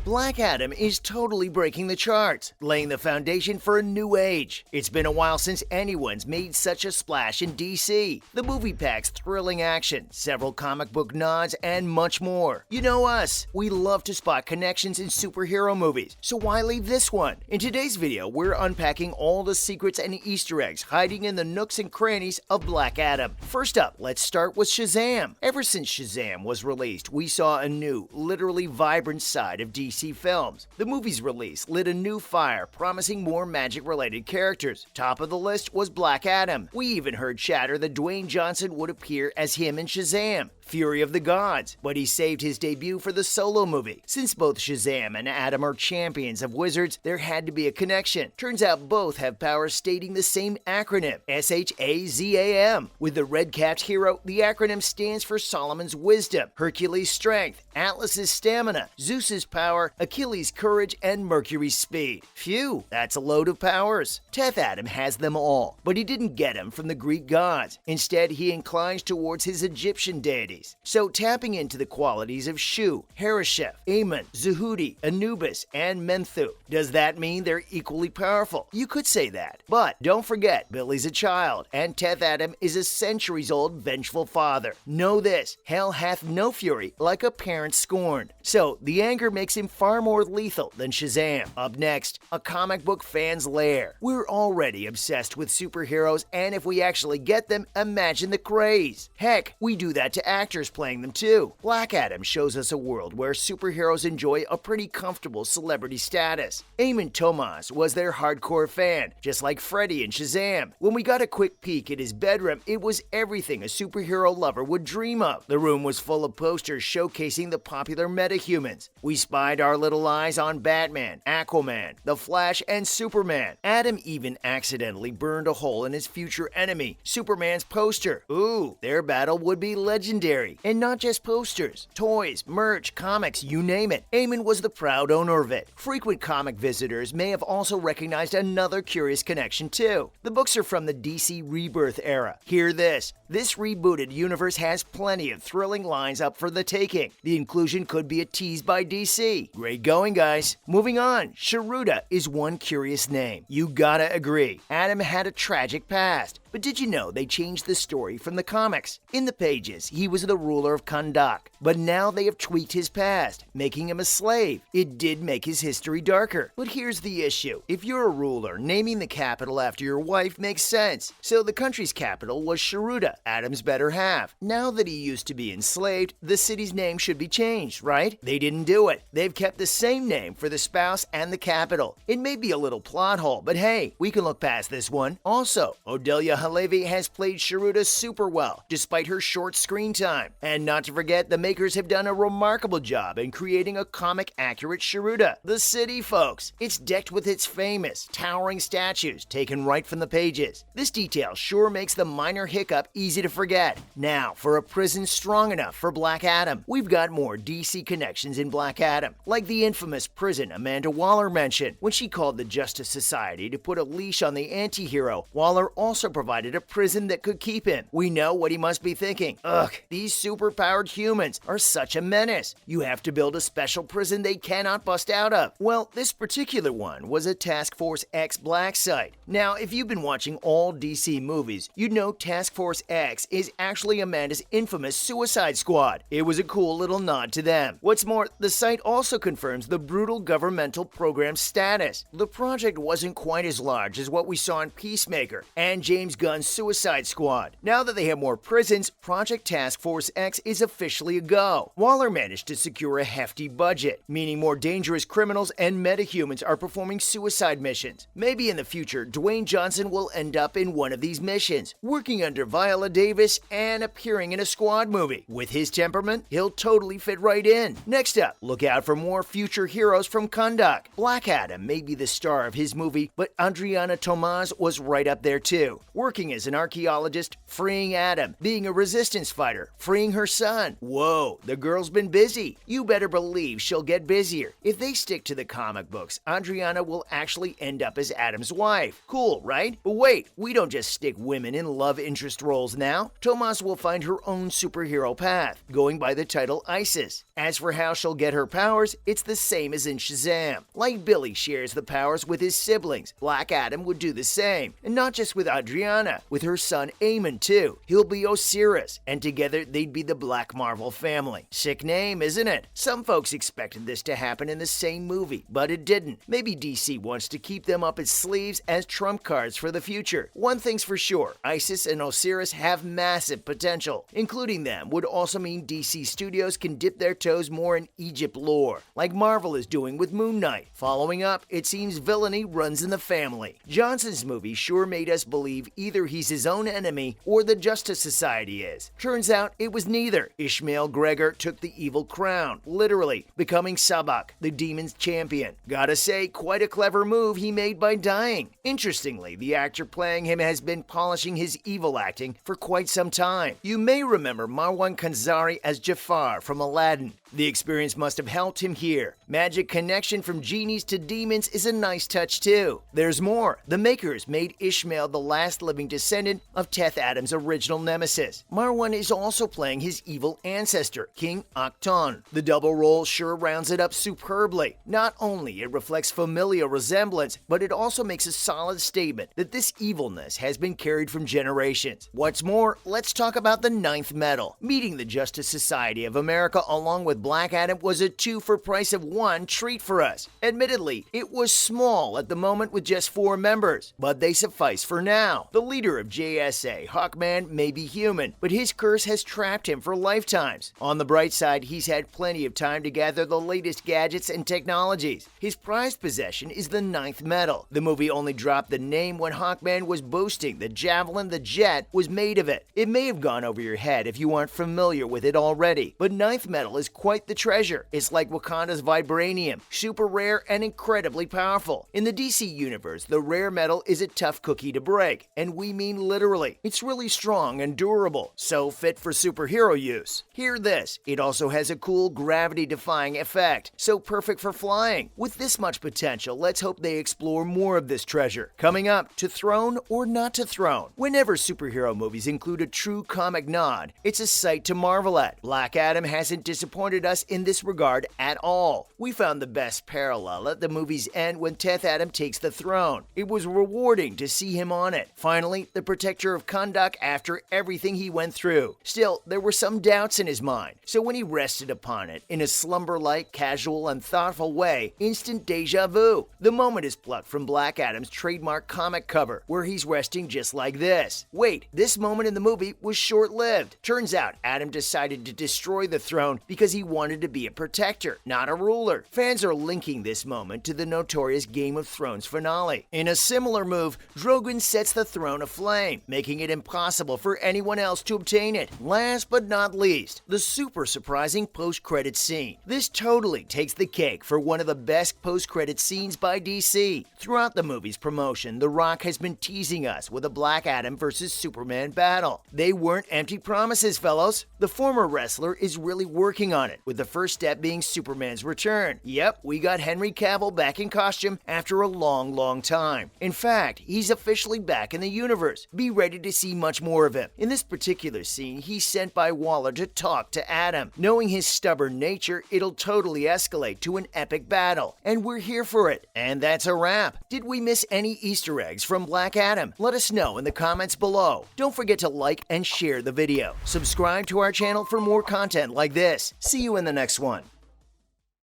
Black Adam is totally breaking the charts, laying the foundation for a new age. It's been a while since anyone's made such a splash in DC. The movie packs thrilling action, several comic book nods, and much more. You know us, we love to spot connections in superhero movies, so why leave this one? In today's video, we're unpacking all the secrets and Easter eggs hiding in the nooks and crannies of Black Adam. First up, let's start with Shazam. Ever since Shazam was released, we saw a new, literally vibrant side of DC films. The movie's release lit a new fire, promising more magic-related characters. Top of the list was Black Adam. We even heard chatter that Dwayne Johnson would appear as him in Shazam, Fury of the Gods, but he saved his debut for the Solo movie. Since both Shazam and Adam are champions of wizards, there had to be a connection. Turns out both have powers stating the same acronym, SHAZAM. With the red-capped hero, the acronym stands for Solomon's wisdom, Hercules' strength, Atlas's stamina, Zeus's power, Achilles' courage, and Mercury's speed. Phew, that's a load of powers. Teth Adam has them all, but he didn't get them from the Greek gods. Instead, he inclines towards his Egyptian deities. So tapping into the qualities of Shu, Harishef, Amun, Zehudi, Anubis, and Menthu. Does that mean they're equally powerful? You could say that. But don't forget, Billy's a child, and Teth Adam is a centuries-old vengeful father. Know this, hell hath no fury like a parent scorned. So the anger makes him far more lethal than Shazam. Up next, a comic book fan's lair. We're already obsessed with superheroes, and if we actually get them, imagine the craze. Heck, we do that to actors playing them too. Black Adam shows us a world where superheroes enjoy a pretty comfortable celebrity status. Eamon Thomas was their hardcore fan, just like Freddy in Shazam. When we got a quick peek at his bedroom, it was everything a superhero lover would dream of. The room was full of posters showcasing the popular metahumans. We spied our little eyes on Batman, Aquaman, The Flash, and Superman. Adam even accidentally burned a hole in his future enemy, Superman's poster. Ooh, their battle would be legendary. And not just posters, toys, merch, comics, you name it. Eamon was the proud owner of it. Frequent comic visitors may have also recognized another curious connection too. The books are from the DC Rebirth era. Hear this. This rebooted universe has plenty of thrilling lines up for the taking. The inclusion could be a tease by DC. Great going, guys. Moving on, Sharuda is one curious name. You gotta agree. Adam had a tragic past. But did you know they changed the story from the comics? In the pages, he was the ruler of Kahndaq, but now they have tweaked his past, making him a slave. It did make his history darker. But here's the issue. If you're a ruler, naming the capital after your wife makes sense. So the country's capital was Sharuda, Adam's better half. Now that he used to be enslaved, the city's name should be changed, right? They didn't do it. They've kept the same name for the spouse and the capital. It may be a little plot hole, but hey, we can look past this one. Also, Odelia Halevi has played Sharuda super well, despite her short screen time. And not to forget, the makers have done a remarkable job in creating a comic-accurate Sharuda. The city, folks. It's decked with its famous, towering statues taken right from the pages. This detail sure makes the minor hiccup easy to forget. Now, for a prison strong enough for Black Adam, we've got more DC connections in Black Adam, like the infamous prison Amanda Waller mentioned. When she called the Justice Society to put a leash on the anti-hero, Waller also provided a prison that could keep him. We know what he must be thinking. Ugh, these super-powered humans are such a menace. You have to build a special prison they cannot bust out of. Well, this particular one was a Task Force X Black site. Now, if you've been watching all DC movies, you'd know Task Force X is actually Amanda's infamous Suicide Squad. It was a cool little nod to them. What's more, the site also confirms the brutal governmental program status. The project wasn't quite as large as what we saw in Peacemaker and James Gunn's Suicide Squad. Now that they have more prisons, Project Task Force X is officially a go. Waller managed to secure a hefty budget, meaning more dangerous criminals and metahumans are performing suicide missions. Maybe in the future, Dwayne Johnson will end up in one of these missions, working under Viola Davis and appearing in a Squad movie. With his temperament, he'll totally fit right in. Next up, look out for more future heroes from Kahndaq. Black Adam may be the star of his movie, but Adriana Tomaz was right up there too. Working as an archaeologist, freeing Adam, being a resistance fighter, freeing her son. Whoa, the girl's been busy. You better believe she'll get busier. If they stick to the comic books, Adriana will actually end up as Adam's wife. Cool, right? But wait, we don't just stick women in love interest roles now. Tomas will find her own superhero path, going by the title Isis. As for how she'll get her powers, it's the same as in Shazam. Like Billy shares the powers with his siblings, Black Adam would do the same. And not just with Adriana, with her son Eamon too. He'll be Osiris, and together they'd be the Black Marvel family. Sick name, isn't it? Some folks expected this to happen in the same movie, but it didn't. Maybe DC wants to keep them up its sleeves as trump cards for the future. One thing's for sure, Isis and Osiris have massive potential. Including them would also mean DC Studios can dip their toes more in Egypt lore, like Marvel is doing with Moon Knight. Following up, it seems villainy runs in the family. Johnson's movie sure made us believe either he's his own enemy or the Justice Society is. Turns out it was neither. Ishmael Gregor took the evil crown, literally, becoming Sabak, the demon's champion. Gotta say, quite a clever move he made by dying. Interestingly, the actor playing him has been polishing his evil acting for quite some time. You may remember Marwan Khanzari as Jafar from Aladdin. The experience must have helped him here. Magic connection from genies to demons is a nice touch too. There's more. The makers made Ishmael the last living descendant of Teth Adam's original nemesis. Marwan is also playing his evil ancestor, King Akton. The double role sure rounds it up superbly. Not only it reflects familial resemblance, but it also makes a solid statement that this evilness has been carried from generations. What's more, let's talk about the ninth metal. Meeting the Justice Society of America along with Black Adam was a 2 for price of 1 treat for us. Admittedly, it was small at the moment with just 4 members, but they suffice for now. The leader of JSA, Hawkman, may be human, but his curse has trapped him for lifetimes. On the bright side, he's had plenty of time to gather the latest gadgets and technologies. His prized possession is the ninth metal. The movie only dropped the name when Hawkman was boasting the Javelin the Jet was made of it. It may have gone over your head if you aren't familiar with it already, but ninth metal is quite the treasure. It's like Wakanda's vibranium, super rare and incredibly powerful. In the DC universe, the rare metal is a tough cookie to break, and we mean literally. It's really strong and durable, so fit for superhero use. Hear this, it also has a cool gravity-defying effect, so perfect for flying. With this much potential, let's hope they explore more of this treasure. Coming up, to throne or not to throne. Whenever superhero movies include a true comic nod, it's a sight to marvel at. Black Adam hasn't disappointed us in this regard at all. We found the best parallel at the movie's end when Teth Adam takes the throne. It was rewarding to see him on it. Finally, the protector of Kahndaq after everything he went through. Still, there were some doubts in his mind, so when he rested upon it in a slumber-like, casual, and thoughtful way, instant deja vu. The moment is plucked from Black Adam's trademark comic cover, where he's resting just like this. Wait, this moment in the movie was short-lived. Turns out, Adam decided to destroy the throne because he wanted to be a protector, not a ruler. Fans are linking this moment to the notorious Game of Thrones finale. In a similar move, Drogon sets the throne aflame, making it impossible for anyone else to obtain it. Last but not least, the super surprising post-credit scene. This totally takes the cake for one of the best post-credit scenes by DC. Throughout the movie's promotion, The Rock has been teasing us with a Black Adam versus Superman battle. They weren't empty promises, fellows. The former wrestler is really working on it, with the first step being Superman's return. Yep, we got Henry Cavill back in costume after a long time. In fact, he's officially back in the universe. Be ready to see much more of him. In this particular scene, he's sent by Waller to talk to Adam. Knowing his stubborn nature, it'll totally escalate to an epic battle. And we're here for it. And that's a wrap. Did we miss any Easter eggs from Black Adam? Let us know in the comments below. Don't forget to like and share the video. Subscribe to our channel for more content like this. See you in the next one.